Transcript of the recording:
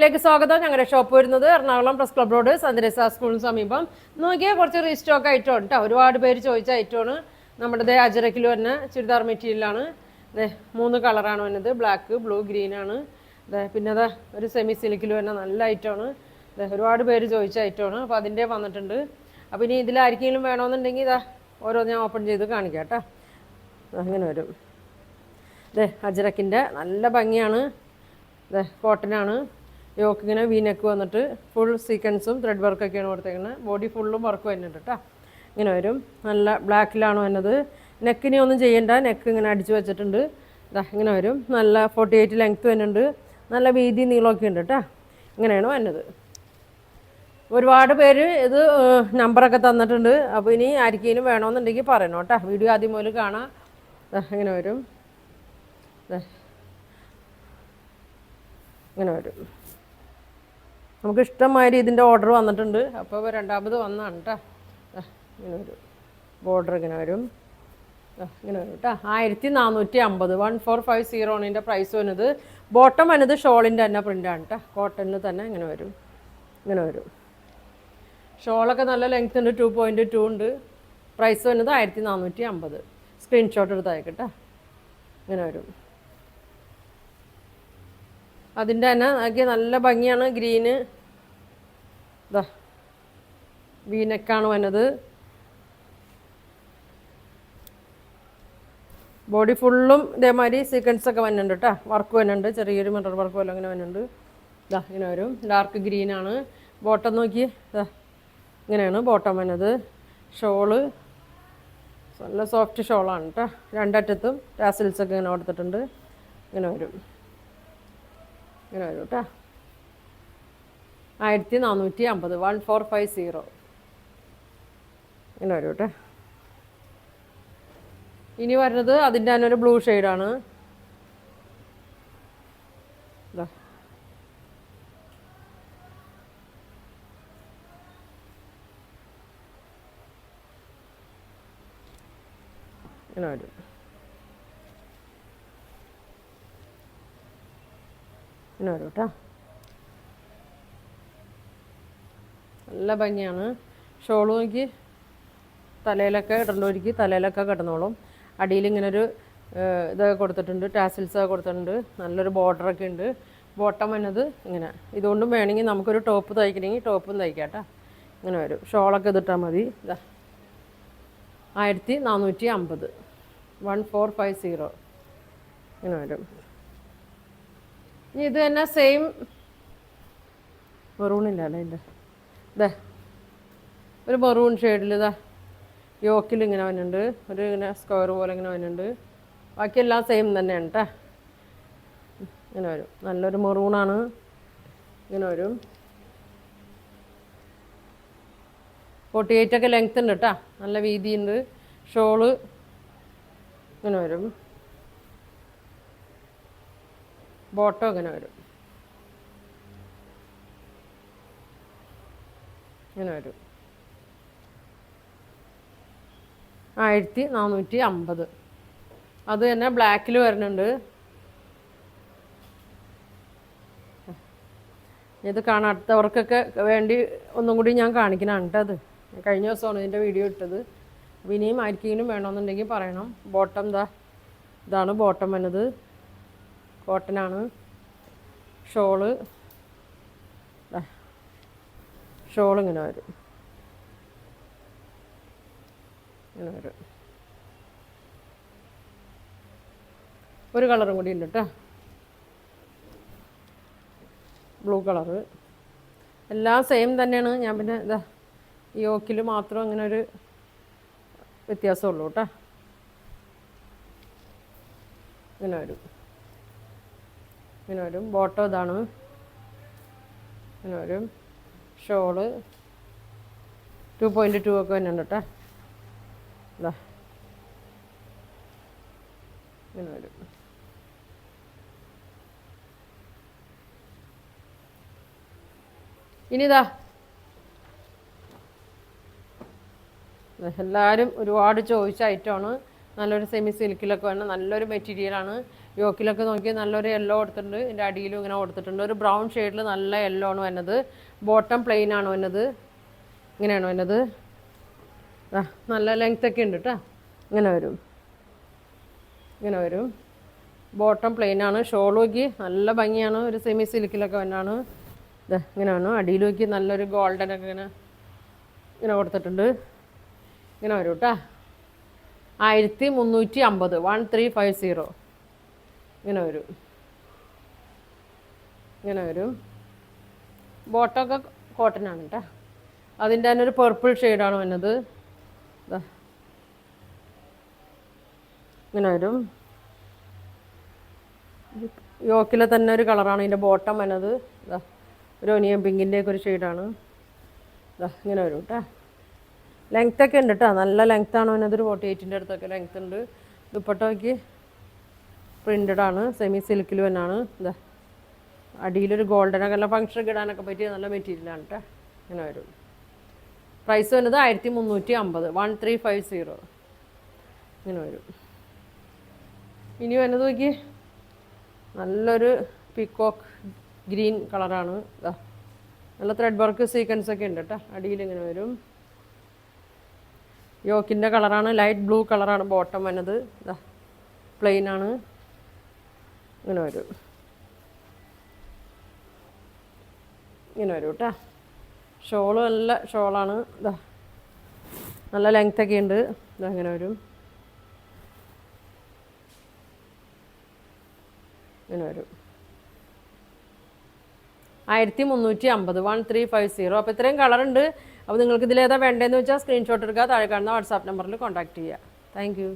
വീഡിയോയിലേക്ക് സ്വാഗതം. ഞങ്ങളുടെ ഷോപ്പ് വരുന്നത് എറണാകുളം പ്രസ് ക്ലബ് റോഡ് സന്ദരസ സ്കൂളിന് സമീപം. നോക്കിയാൽ കുറച്ച് റീസ്റ്റോക്ക് ഐറ്റം ഉണ്ട് കേട്ടോ. ഒരുപാട് പേര് ചോദിച്ച ഐറ്റമാണ്. നമ്മുടെ അജരക്കിൽ വരുന്ന ചുരിദാർ മെറ്റീരിയലാണ്. 3 കളറാണ് വരുന്നത്. ബ്ലാക്ക്, ബ്ലൂ, ഗ്രീനാണ്. പിന്നെ അതാ ഒരു സെമി സിൽക്കിൽ വരുന്ന നല്ല ഐറ്റമാണ്. ഒരുപാട് പേര് ചോദിച്ച ഐറ്റമാണ്. അപ്പോൾ അതിൻ്റെ വന്നിട്ടുണ്ട്. അപ്പോൾ ഇനി ഇതിലാർക്കെങ്കിലും വേണമെന്നുണ്ടെങ്കിൽ ഇതാ ഓരോ ഞാൻ ഓപ്പൺ ചെയ്ത് കാണിക്കാം കേട്ടോ. അങ്ങനെ വരും. അജരക്കിൻ്റെ നല്ല ഭംഗിയാണ്. കോട്ടനാണ്. യോക്ക് ഇങ്ങനെ വീനെക്ക് വന്നിട്ട് ഫുൾ സീക്വൻസും ത്രെഡ് വർക്കൊക്കെയാണ് കൊടുത്തേക്കുന്നത്. ബോഡി ഫുള്ളും വർക്ക് വരുന്നുണ്ട് കേട്ടോ. ഇങ്ങനെ വരും. നല്ല ബ്ലാക്കിലാണ് വന്നത്. നെക്കിനെ ഒന്നും ചെയ്യേണ്ട. നെക്ക് ഇങ്ങനെ അടിച്ചു വെച്ചിട്ടുണ്ട്. ഇങ്ങനെ വരും. നല്ല 48 ലെങ്ത്ത് വരുന്നുണ്ട്. നല്ല വീതി നീളമൊക്കെ ഉണ്ട് കേട്ടോ. ഇങ്ങനെയാണ് വന്നത്. ഒരുപാട് പേര് ഇത് നമ്പറൊക്കെ തന്നിട്ടുണ്ട്. അപ്പോൾ ഇനി ആർക്കെങ്കിലും വേണമെന്നുണ്ടെങ്കിൽ പറയണം കേട്ടോ. വീഡിയോ ആദ്യം മുതൽ കാണാം. ഇങ്ങനെ വരും. ഇങ്ങനെ വരും. നമുക്ക് ഇഷ്ടമാതിരി ഇതിൻ്റെ ഓർഡർ വന്നിട്ടുണ്ട്. അപ്പോൾ രണ്ടാമത് വന്നതാണ് കേട്ടോ. ഇങ്ങനെ വരും. ബോർഡർ ഇങ്ങനെ വരും. ഇങ്ങനെ വരും കേട്ടോ. 1450 1450 ആണ് ഇതിൻ്റെ പ്രൈസ് വരുന്നത്. ബോട്ടം വന്നത് ഷോളിൻ്റെ തന്നെ പ്രിൻ്റാണ് കേട്ടോ. കോട്ടണിൽ തന്നെ ഇങ്ങനെ വരും. ഇങ്ങനെ വരും. ഷോളൊക്കെ നല്ല ലെങ്ത് ഉണ്ട്. 2.2 ഉണ്ട്. പ്രൈസ് വരുന്നത് 1450. സ്ക്രീൻഷോട്ട് എടുത്ത് അയക്കട്ടെ. ഇങ്ങനെ വരും. അതിൻ്റെ തന്നെ നോക്കിയ നല്ല ഭംഗിയാണ്. ഗ്രീന് വീനെക്കാണ് വന്നത്. ബോഡി ഫുള്ളും ഇതേമാതിരി സീക്വൻസൊക്കെ വന്നിട്ടുണ്ട് കേട്ടോ. വർക്ക് വരുന്നുണ്ട്. ചെറിയൊരു മിറർ വർക്ക് പോലെ അങ്ങനെ വന്നിട്ടുണ്ട്. ഇങ്ങനെ വരും. ഡാർക്ക് ഗ്രീനാണ്. ബോട്ടം നോക്കി ഇങ്ങനെയാണ് ബോട്ടം വന്നത്. ഷോള് നല്ല സോഫ്റ്റ് ഷോളാണ് കേട്ടോ. രണ്ടറ്റത്തും ടാസിൽസൊക്കെ ഇങ്ങനെ കൊടുത്തിട്ടുണ്ട്. ഇങ്ങനെ വരും. ഇങ്ങനെ വരും കേട്ടോ. 1450 1450 ഇങ്ങനെ വരും കേട്ടോ. ഇനി വരുന്നത് അതിൻ്റെ തന്നെ ഒരു ബ്ലൂ ഷെയ്ഡാണ്. ഇങ്ങനെ വരും. ഇങ്ങനെ വരും കേട്ടോ. നല്ല ഭംഗിയാണ്. ഷോള് നോക്കി തലയിലൊക്കെ ഇടേണ്ടവർക്ക് തലയിലൊക്കെ കിടന്നോളും. അടിയിൽ ഇങ്ങനൊരു ഇതൊക്കെ കൊടുത്തിട്ടുണ്ട്. ടാസിൽസൊക്കെ കൊടുത്തിട്ടുണ്ട്. നല്ലൊരു ബോർഡറൊക്കെ ഉണ്ട്. ബോട്ടം വന്നത് ഇങ്ങനെ. ഇതുകൊണ്ടും വേണമെങ്കിൽ നമുക്കൊരു ടോപ്പ് തയ്ക്കണമെങ്കിൽ ടോപ്പും തയ്ക്കാം കേട്ടോ. ഇങ്ങനെ വരും. ഷോളൊക്കെ ഇതിട്ടാൽ മതി. 1450 1450 ഇങ്ങനെ വരും. ഇനി ഇത് തന്നെ സെയിം മെറൂണില്ല അല്ലേ ഇതിൻ്റെ ഒരു മെറൂൺ ഷെയ്ഡിൽ യോക്കിൽ ഇങ്ങനെ വന്നിട്ടുണ്ട്. ഒരു ഇങ്ങനെ സ്ക്വയർ പോലെ ഇങ്ങനെ വന്നിട്ടുണ്ട്. ബാക്കിയെല്ലാം സെയിം തന്നെയാണ് കേട്ടോ. ഇങ്ങനെ വരും. നല്ലൊരു മെറൂണാണ്. ഇങ്ങനെ വരും. 48 ലെങ്ത് ഉണ്ട് കേട്ടോ. നല്ല വീതിയുണ്ട്. ഷോള് ഇങ്ങനെ വരും. ബോട്ടം ഇങ്ങനെ വരും. ഇങ്ങനെ വരും. 1450. അത് തന്നെ ബ്ലാക്കിൽ വരുന്നുണ്ട്. ഇത് കാണാത്തവർക്കൊക്കെ വേണ്ടി ഒന്നും കൂടി ഞാൻ കാണിക്കണതാണ് കേട്ടോ. അത് കഴിഞ്ഞ ദിവസമാണ് ഇതിൻ്റെ വീഡിയോ ഇട്ടത്. അപ്പോൾ ഇനിയും ആർക്കെങ്കിലും വേണമെന്നുണ്ടെങ്കിൽ പറയണം. ബോട്ടം ഇതാണ് ബോട്ടം വന്നത്. കോട്ടനാണ്. ഷോള് ഇങ്ങനെ വരും. ഇങ്ങനെ വരും. ഒരു കളറും കൂടി ഉണ്ട് കേട്ടോ. Blue colour. എല്ലാം സെയിം തന്നെയാണ്. ഞാൻ പിന്നെ യോക്കിൽ മാത്രം അങ്ങനെ ഒരു വ്യത്യാസമുള്ളൂ കേട്ടോ. ഇങ്ങനെ വരും. ഇങ്ങനെ വരും. ബോട്ടം ഇതാണ്. ഇങ്ങനെ വരും. ഷോള് 2.2 ഒക്കെ തന്നെയുണ്ട് കേട്ടോ. ഇങ്ങനെ വരും. ഇനിതാ എല്ലാവരും ഒരുപാട് ചോദിച്ച ഐറ്റമാണ്. നല്ലൊരു സെമി സിൽക്കിലൊക്കെ വേണം. നല്ലൊരു മെറ്റീരിയലാണ്. യോക്കിലൊക്കെ നോക്കി നല്ലൊരു യെല്ലോ കൊടുത്തിട്ടുണ്ട്, ഇതിൻ്റെ അടിയിലും ഇങ്ങനെ കൊടുത്തിട്ടുണ്ട്. ഒരു ബ്രൗൺ ഷെയ്ഡിൽ നല്ല യെല്ലോ ആണ് വരുന്നത്. ബോട്ടം പ്ലെയിൻ ആണ് വരുന്നത്. ഇങ്ങനെയാണ് വരുന്നത്. നല്ല ലെങ്ത്തൊക്കെ ഉണ്ട് കേട്ടോ. ഇങ്ങനെ വരും, ഇങ്ങനെ വരും. ബോട്ടം പ്ലെയിൻ ആണ്. ഷോൾ നോക്കി നല്ല ഭംഗിയാണ്. ഒരു സെമി സിൽക്കിലൊക്കെ വന്നാണ്. ഇങ്ങനെയാണ്. അടിയിൽ നോക്കി നല്ലൊരു ഗോൾഡനൊക്കെ ഇങ്ങനെ കൊടുത്തിട്ടുണ്ട്. ഇങ്ങനെ വരും കേട്ടോ. 1350, 1350. ഇങ്ങനെ വരും, ഇങ്ങനെ വരും. ബോട്ടമൊക്കെ കോട്ടനാണ് കേട്ടോ. അതിൻ്റെ തന്നെ ഒരു പർപ്പിൾ ഷെയ്ഡാണ് വന്നത്. ഇങ്ങനെ വരും. യോക്കിലെ തന്നെ ഒരു കളറാണ് ഇതിൻ്റെ ബോട്ടം വന്നത്. ഒരു ഒനിയൻ പിങ്കിൻ്റെയൊക്കെ ഒരു ഷെയ്ഡാണ്. ഇങ്ങനെ വരും കേട്ടോ. ലെങ്ത്തൊക്കെ ഉണ്ട് കേട്ടോ. നല്ല ലെങ്ത്താണ് വന്നത്. ഒരു 48-ൻ്റെ അടുത്തൊക്കെ ലെങ്ത് ഉണ്ട്. ദുപ്പട്ടയ്ക്ക് പ്രിൻ്റഡ് ആണ്. സെമി സിൽക്കിൽ തന്നെയാണ്. അടിയിലൊരു ഗോൾഡനൊക്കെ നല്ല ഫങ്ഷനൊക്കെ ഇടാനൊക്കെ പറ്റിയ നല്ല മെറ്റീരിയലാണ് കേട്ടോ. ഇങ്ങനെ വരും. പ്രൈസ് വന്നത് 1350, 1350. ഇങ്ങനെ വരും. ഇനി വന്നത് നോക്കി നല്ലൊരു പീക്കോക്ക് ഗ്രീൻ കളറാണ്. നല്ല ത്രെഡ് വർക്ക് സീക്വൻസ് ഒക്കെ ഉണ്ട് കേട്ടോ. അടിയിൽ ഇങ്ങനെ വരും. യോക്കിൻ്റെ കളറാണ്. ലൈറ്റ് ബ്ലൂ കളറാണ് ബോട്ടം വന്നത്. പ്ലെയിൻ ആണ്. ഇങ്ങനെ വരും, ഇങ്ങനെ വരും കേട്ടോ. ഷോള് നല്ല ഷോളാണ്. നല്ല ലെങ്ത്തൊക്കെ ഉണ്ട്. ഇങ്ങനെ വരും, ഇങ്ങനെ വരും. 1350, 1350. അപ്പോൾ ഇത്രയും കളറുണ്ട്. അപ്പോൾ നിങ്ങൾക്ക് ഇതിലേതാ വേണ്ടതെന്ന് വെച്ചാൽ സ്ക്രീൻഷോട്ട് എടുക്കുക. താഴെ കാണുന്ന വാട്സാപ്പ് നമ്പറിൽ കോൺടാക്റ്റ് ചെയ്യുക. Thank you.